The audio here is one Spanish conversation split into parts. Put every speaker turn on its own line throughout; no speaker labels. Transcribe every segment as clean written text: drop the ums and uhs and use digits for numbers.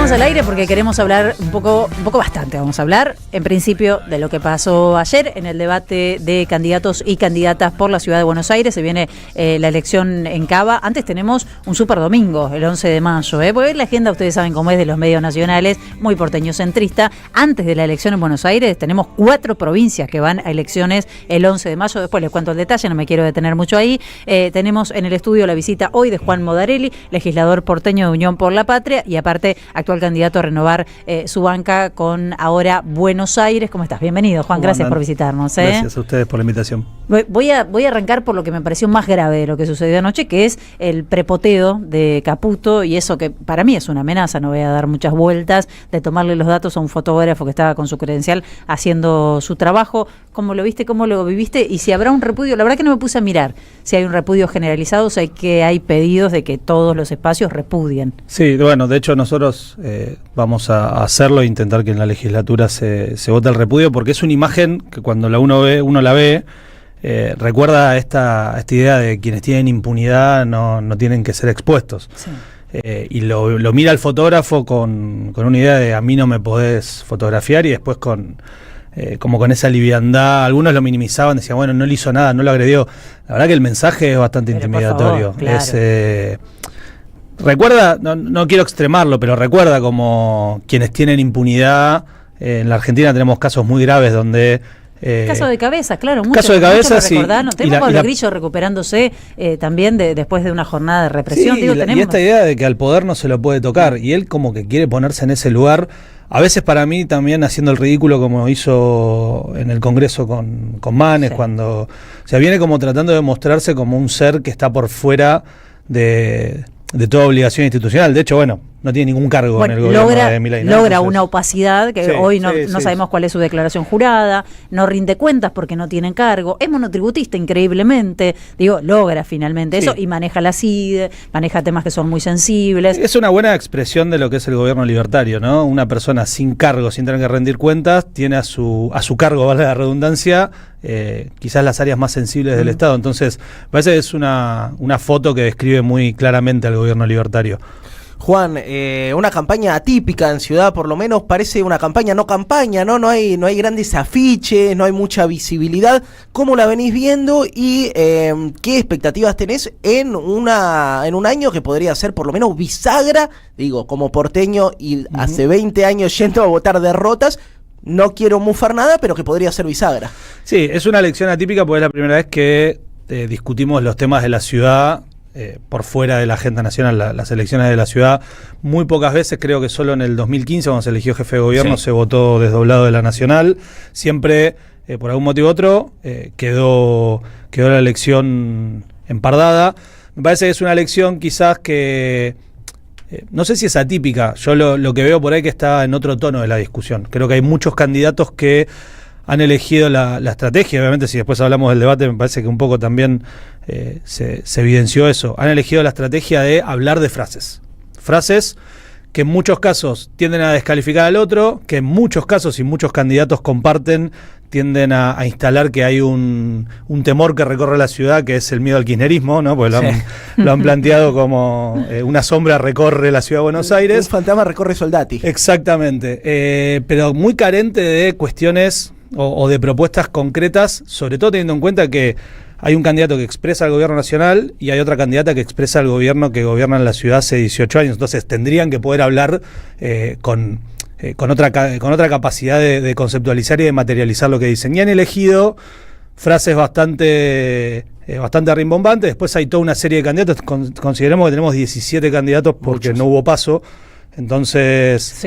Estamos al aire porque queremos hablar un poco bastante. Vamos a hablar, en principio, de lo que pasó ayer en el debate de candidatos y candidatas por la Ciudad de Buenos Aires. Se viene la elección en Cava. Antes tenemos un super domingo, el 11 de mayo. Porque la agenda, ustedes saben cómo es, de los medios nacionales, muy porteño-centrista. Antes de la elección en Buenos Aires tenemos 4 provincias que van a elecciones el 11 de mayo. Después les cuento el detalle, no me quiero detener mucho ahí. Tenemos en el estudio la visita hoy de Juan Modarelli, legislador porteño de Unión por la Patria y aparte actual candidato a renovar su banca con ahora Buenos Aires. ¿Cómo estás? Bienvenido, Juan. Gracias por visitarnos.
Gracias a ustedes por la invitación.
Voy a arrancar por lo que me pareció más grave de lo que sucedió anoche, que es el prepoteo de Caputo, y eso que para mí es una amenaza, no voy a dar muchas vueltas, de tomarle los datos a un fotógrafo que estaba con su credencial haciendo su trabajo. ¿Cómo lo viste? ¿Cómo lo viviste? Y si habrá un repudio, la verdad que no me puse a mirar si hay un repudio generalizado, o sea, que hay pedidos de que todos los espacios repudien.
Sí, bueno, de hecho nosotros vamos a hacerlo e intentar que en la legislatura se vote el repudio, porque es una imagen que cuando uno la ve, recuerda esta idea de quienes tienen impunidad no tienen que ser expuestos. Sí. Y lo mira el fotógrafo con una idea de a mí no me podés fotografiar, y después como con esa liviandad, algunos lo minimizaban, decían, bueno, no le hizo nada, no lo agredió. La verdad que el mensaje es bastante intimidatorio. Por favor, claro. Recuerda, no quiero extremarlo, pero recuerda como quienes tienen impunidad. En la Argentina tenemos casos muy graves donde...
caso de Cabeza, claro.
Caso de Cabeza, sí.
Tenemos a Grillo recuperándose también después de una jornada de represión.
Sí, y esta idea de que al poder no se lo puede tocar, y él como que quiere ponerse en ese lugar, a veces para mí también haciendo el ridículo como hizo en el Congreso con Manes, sí. Cuando, o sea, viene como tratando de mostrarse como un ser que está por fuera de toda obligación institucional. De hecho, bueno, no tiene ningún cargo en el gobierno de Milei.
Logra una opacidad que hoy no sabemos cuál es su declaración jurada, no rinde cuentas porque no tiene cargo, es monotributista increíblemente, logra finalmente eso y maneja la CIDE, maneja temas que son muy sensibles.
Es una buena expresión de lo que es el gobierno libertario, ¿no? Una persona sin cargo, sin tener que rendir cuentas, tiene a su cargo, vale la redundancia, quizás las áreas más sensibles del Estado. Entonces, parece que es una foto que describe muy claramente al gobierno libertario.
Juan, una campaña atípica en Ciudad, por lo menos parece una campaña, no hay grandes afiches, no hay mucha visibilidad. ¿Cómo la venís viendo y qué expectativas tenés en un año que podría ser por lo menos bisagra? Digo, como porteño y hace 20 años yendo a votar derrotas, no quiero mufar nada, pero que podría ser bisagra.
Sí, es una elección atípica porque es la primera vez que discutimos los temas de la ciudad por fuera de la agenda nacional, las elecciones de la ciudad. Muy pocas veces, creo que solo en el 2015, cuando se eligió jefe de gobierno, se votó desdoblado de la nacional. Siempre, por algún motivo u otro, quedó la elección empardada. Me parece que es una elección quizás que... no sé si es atípica, yo lo que veo por ahí que está en otro tono de la discusión. Creo que hay muchos candidatos que han elegido la estrategia. Obviamente, si después hablamos del debate, me parece que un poco también se evidenció eso. Han elegido la estrategia de hablar de frases que en muchos casos tienden a descalificar al otro, que en muchos casos y muchos candidatos comparten, tienden a instalar que hay un temor que recorre la ciudad, que es el miedo al kirchnerismo, ¿no? Porque lo han planteado como una sombra recorre la ciudad de Buenos Aires.
Un fantasma recorre Soldati.
Exactamente, pero muy carente de cuestiones o de propuestas concretas, sobre todo teniendo en cuenta que hay un candidato que expresa al gobierno nacional y hay otra candidata que expresa al gobierno que gobierna en la ciudad hace 18 años. Entonces tendrían que poder hablar con otra capacidad de conceptualizar y de materializar lo que dicen. Y han elegido frases bastante rimbombantes. Después hay toda una serie de candidatos. Consideremos que tenemos 17 candidatos porque no hubo paso. Entonces,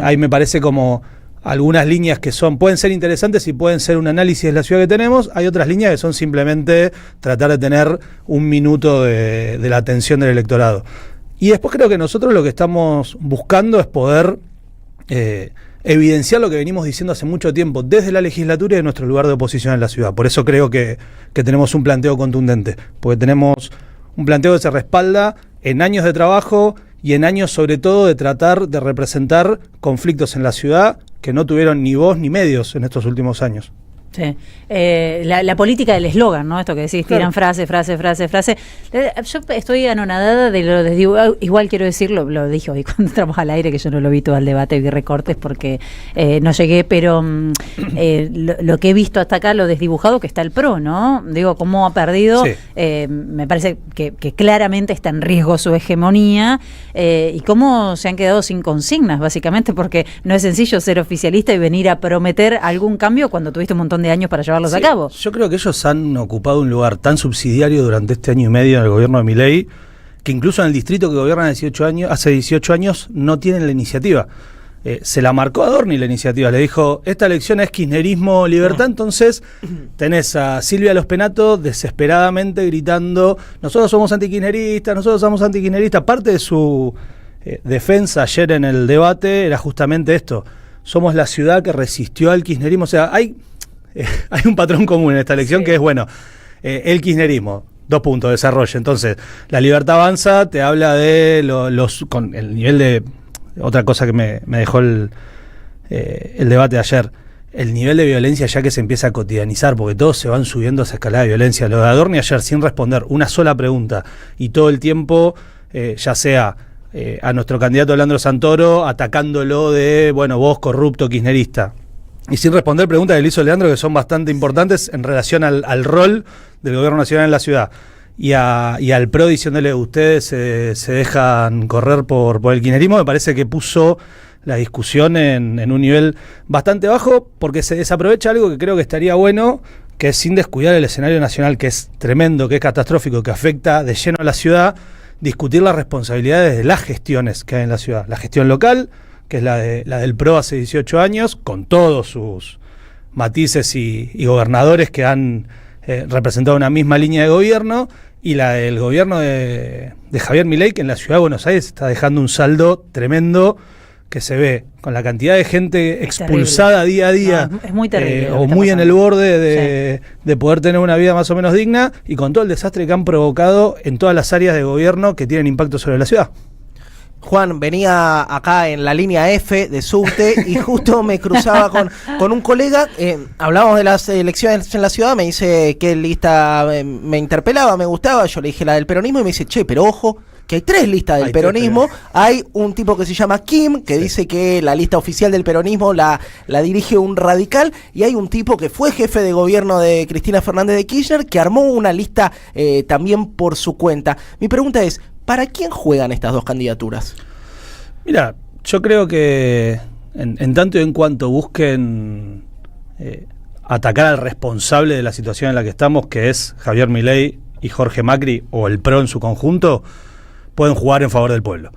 ahí me parece como... algunas líneas que pueden ser interesantes y pueden ser un análisis de la ciudad que tenemos. Hay otras líneas que son simplemente tratar de tener un minuto de la atención del electorado. Y después creo que nosotros lo que estamos buscando es poder evidenciar lo que venimos diciendo hace mucho tiempo desde la legislatura y de nuestro lugar de oposición en la ciudad. Por eso creo que tenemos un planteo contundente, porque tenemos un planteo que se respalda en años de trabajo y en años sobre todo de tratar de representar conflictos en la ciudad que no tuvieron ni voz ni medios en estos últimos años.
Sí. La política del eslogan, ¿no? Esto que decís, tiran frase. Yo estoy anonadada de lo desdibujado. Igual quiero decirlo, lo dije hoy cuando entramos al aire, que yo no lo vi todo el debate, vi recortes porque no llegué, pero lo que he visto hasta acá, lo desdibujado que está el PRO, ¿no? Digo, cómo ha perdido, me parece que claramente está en riesgo su hegemonía, y cómo se han quedado sin consignas, básicamente, porque no es sencillo ser oficialista y venir a prometer algún cambio cuando tuviste un montón de años para llevarlos a cabo.
Yo creo que ellos han ocupado un lugar tan subsidiario durante este año y medio en el gobierno de Milei, que incluso en el distrito que gobiernan hace 18 años no tienen la iniciativa. Se la marcó a Dorni la iniciativa, le dijo, esta elección es kirchnerismo libertad, entonces tenés a Silvia Los Penato desesperadamente gritando, nosotros somos antikirchneristas, parte de su defensa ayer en el debate era justamente esto, somos la ciudad que resistió al kirchnerismo, o sea, hay un patrón común en esta elección que es, bueno, el kirchnerismo, 2 puntos, desarrollo, entonces, la Libertad Avanza te habla de con el nivel de... Otra cosa que me dejó el debate de ayer, el nivel de violencia ya que se empieza a cotidianizar, porque todos se van subiendo a esa escalada de violencia. Lo de Adorni ayer sin responder una sola pregunta y todo el tiempo, ya sea a nuestro candidato Leandro Santoro atacándolo de, bueno, vos corrupto kirchnerista, y sin responder preguntas que le hizo Leandro que son bastante importantes en relación al rol del gobierno nacional en la ciudad. Y al PRO diciéndole ustedes se dejan correr por el kirchnerismo, me parece que puso la discusión en un nivel bastante bajo, porque se desaprovecha algo que creo que estaría bueno, que es sin descuidar el escenario nacional, que es tremendo, que es catastrófico, que afecta de lleno a la ciudad, discutir las responsabilidades de las gestiones que hay en la ciudad. La gestión local, que es la del PRO hace 18 años, con todos sus matices y gobernadores que han representado una misma línea de gobierno, y la del gobierno de Javier Milei, que en la ciudad de Buenos Aires está dejando un saldo tremendo que se ve con la cantidad de gente expulsada día a día,
es muy terrible,
o muy en el borde de poder tener una vida más o menos digna, y con todo el desastre que han provocado en todas las áreas de gobierno que tienen impacto sobre la ciudad.
Juan, venía acá en la línea F de subte y justo me cruzaba con un colega, hablábamos de las elecciones en la ciudad, me dice qué lista me interpelaba, me gustaba, yo le dije la del peronismo y me dice, che, pero ojo, que hay 3 listas del peronismo, hay un tipo que se llama Kim, que dice que la lista oficial del peronismo la dirige un radical, y hay un tipo que fue jefe de gobierno de Cristina Fernández de Kirchner, que armó una lista también por su cuenta. Mi pregunta es, ¿para quién juegan estas 2 candidaturas?
Mira, yo creo que en tanto y en cuanto busquen atacar al responsable de la situación en la que estamos, que es Javier Milei y Jorge Macri, o el PRO en su conjunto, pueden jugar en favor del pueblo.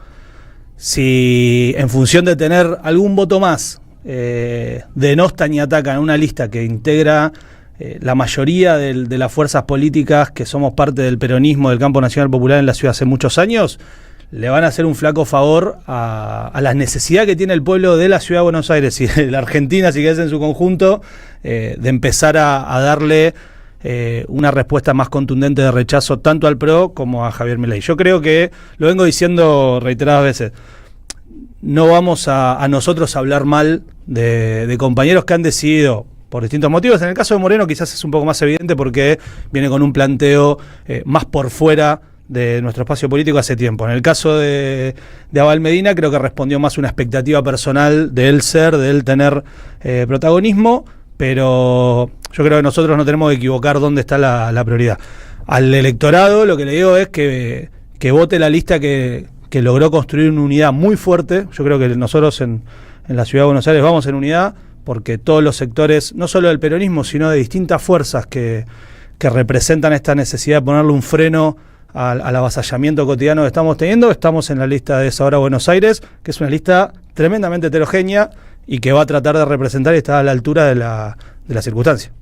Si en función de tener algún voto más, denostan y atacan una lista que integra la mayoría de las fuerzas políticas que somos parte del peronismo del campo nacional popular en la ciudad hace muchos años, le van a hacer un flaco favor a la necesidad que tiene el pueblo de la ciudad de Buenos Aires y de la Argentina, si querés, en su conjunto, de empezar a darle una respuesta más contundente de rechazo tanto al PRO como a Javier Milei. Yo creo que, lo vengo diciendo reiteradas veces, no vamos a nosotros a hablar mal de compañeros que han decidido por distintos motivos. En el caso de Moreno quizás es un poco más evidente porque viene con un planteo más por fuera de nuestro espacio político hace tiempo. En el caso de Abel Medina creo que respondió más una expectativa personal de él tener protagonismo, pero yo creo que nosotros no tenemos que equivocar dónde está la prioridad. Al electorado lo que le digo es que vote la lista que logró construir una unidad muy fuerte. Yo creo que nosotros en la ciudad de Buenos Aires vamos en unidad, porque todos los sectores, no solo del peronismo, sino de distintas fuerzas que representan esta necesidad de ponerle un freno al avasallamiento cotidiano que estamos teniendo, estamos en la lista de Ahora Buenos Aires, que es una lista tremendamente heterogénea y que va a tratar de representar y estar a la altura de la circunstancia.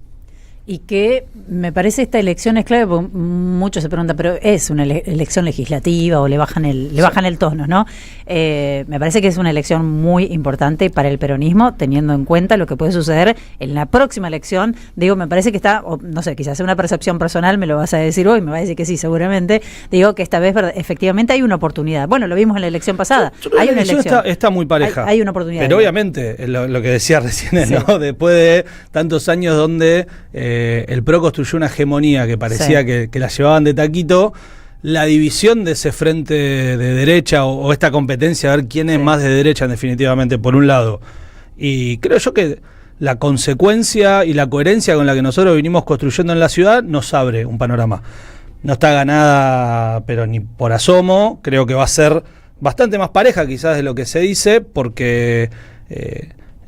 Y que me parece esta elección es clave, porque muchos se preguntan, pero es una elección legislativa o le bajan el tono, ¿no? Me parece que es una elección muy importante para el peronismo, teniendo en cuenta lo que puede suceder en la próxima elección. Digo, me parece que está, no sé, quizás es una percepción personal, me lo vas a decir hoy, me va a decir que sí, seguramente. Digo que esta vez efectivamente hay una oportunidad. Bueno, lo vimos en la elección pasada. Hay una elección.
Está muy pareja.
Hay una oportunidad.
Pero obviamente, lo que decía recién, sí, ¿no? Después de tantos años donde el PRO construyó una hegemonía que parecía sí, que la llevaban de taquito, la división de ese frente de derecha o esta competencia, a ver quién es más de derecha definitivamente, por un lado. Y creo yo que la consecuencia y la coherencia con la que nosotros vinimos construyendo en la ciudad nos abre un panorama. No está ganada, pero ni por asomo. Creo que va a ser bastante más pareja quizás de lo que se dice, porque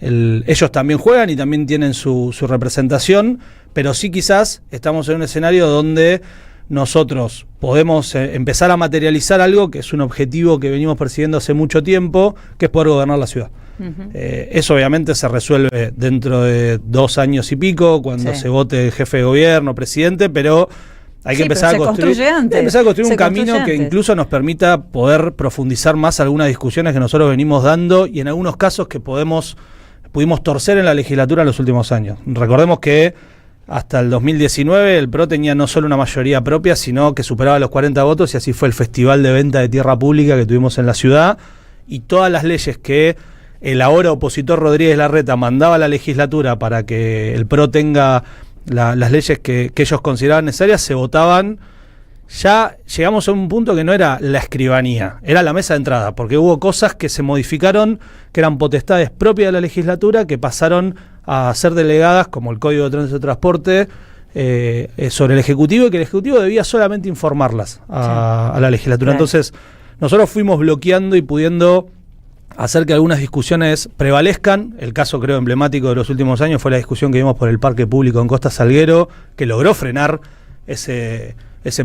ellos también juegan y también tienen su representación, pero sí quizás estamos en un escenario donde nosotros podemos empezar a materializar algo que es un objetivo que venimos persiguiendo hace mucho tiempo, que es poder gobernar la ciudad. Uh-huh. Eso obviamente se resuelve dentro de 2 años y pico, cuando se vote jefe de gobierno, presidente, pero hay que empezar a construir un camino que incluso nos permita poder profundizar más algunas discusiones que nosotros venimos dando y en algunos casos que pudimos torcer en la legislatura en los últimos años. Recordemos que hasta el 2019 el PRO tenía no solo una mayoría propia, sino que superaba los 40 votos y así fue el festival de venta de tierra pública que tuvimos en la ciudad, y todas las leyes que el ahora opositor Rodríguez Larreta mandaba a la legislatura para que el PRO tenga las leyes que ellos consideraban necesarias, se votaban. Ya llegamos a un punto que no era la escribanía, era la mesa de entrada, porque hubo cosas que se modificaron, que eran potestades propias de la legislatura, que pasaron a ser delegadas, como el Código de Tránsito y Transporte, sobre el Ejecutivo, y que el Ejecutivo debía solamente informarlas a la legislatura. Claro. Entonces, nosotros fuimos bloqueando y pudiendo hacer que algunas discusiones prevalezcan. El caso, creo, emblemático de los últimos años fue la discusión que vimos por el parque público en Costa Salguero, que logró frenar ese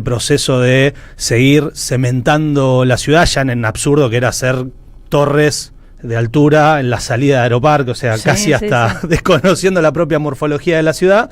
proceso de seguir cementando la ciudad, ya en absurdo que era hacer torres de altura en la salida de Aeroparque, o sea, casi hasta desconociendo la propia morfología de la ciudad.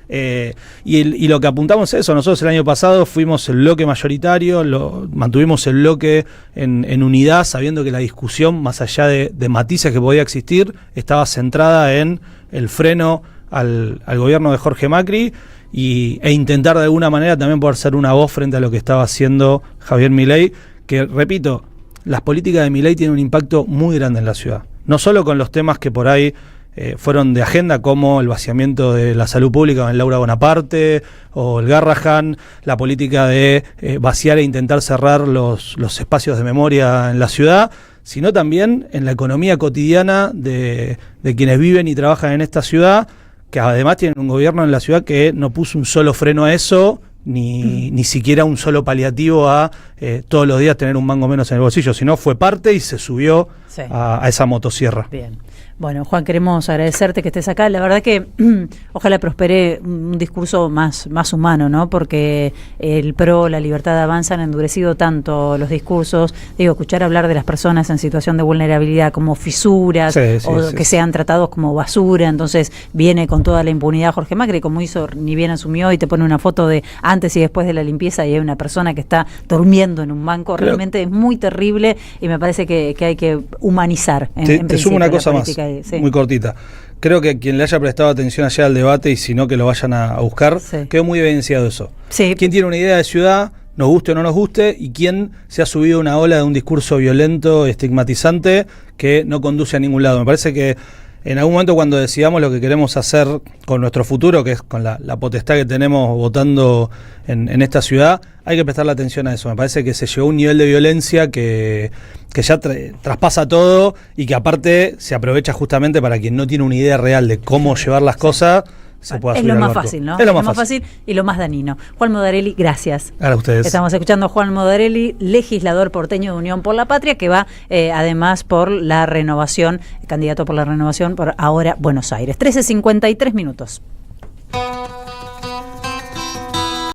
Y lo que apuntamos es eso. Nosotros el año pasado fuimos el bloque mayoritario, mantuvimos el bloque en unidad, sabiendo que la discusión, más allá de matices que podía existir, estaba centrada en el freno al gobierno de Jorge Macri e intentar de alguna manera también poder ser una voz frente a lo que estaba haciendo Javier Milei, que, repito, las políticas de Milei tienen un impacto muy grande en la ciudad, no solo con los temas que por ahí fueron de agenda, como el vaciamiento de la salud pública en Laura Bonaparte o el Garrahan, la política de vaciar e intentar cerrar los espacios de memoria en la ciudad, sino también en la economía cotidiana de quienes viven y trabajan en esta ciudad, que además tienen un gobierno en la ciudad que no puso un solo freno a eso, ni siquiera un solo paliativo a todos los días tener un mango menos en el bolsillo, sino fue parte y se subió a esa motosierra.
Bien. Bueno, Juan, queremos agradecerte que estés acá. La verdad que ojalá prospere un discurso más humano, ¿no? Porque el PRO, la Libertad Avanza han endurecido tanto los discursos. Digo, escuchar hablar de las personas en situación de vulnerabilidad como fisuras que sean tratados como basura. Entonces viene con toda la impunidad Jorge Macri, como hizo, ni bien asumió, y te pone una foto de antes y después de la limpieza y hay una persona que está durmiendo en un banco. Realmente es muy terrible y me parece que hay que humanizar.
Te sumo una cosa más. Muy cortita. Creo que quien le haya prestado atención ayer al debate, y si no que lo vayan a buscar, quedó muy evidenciado eso. ¿Quién tiene una idea de ciudad, nos guste o no nos guste, y quién se ha subido una ola de un discurso violento, estigmatizante, que no conduce a ningún lado? Me parece que en algún momento, cuando decidamos lo que queremos hacer con nuestro futuro, que es con la potestad que tenemos votando en esta ciudad, hay que prestarle atención a eso. Me parece que se llegó a un nivel de violencia que ya traspasa todo, y que aparte se aprovecha justamente para quien no tiene una idea real de cómo llevar las cosas.
Es lo más fácil, ¿no? Es lo más fácil y lo más dañino. Juan Modarelli, gracias.
A ustedes.
Estamos escuchando a Juan Modarelli, legislador porteño de Unión por la Patria, que va además por la renovación, candidato por la renovación por ahora Buenos Aires. 13:53 minutos.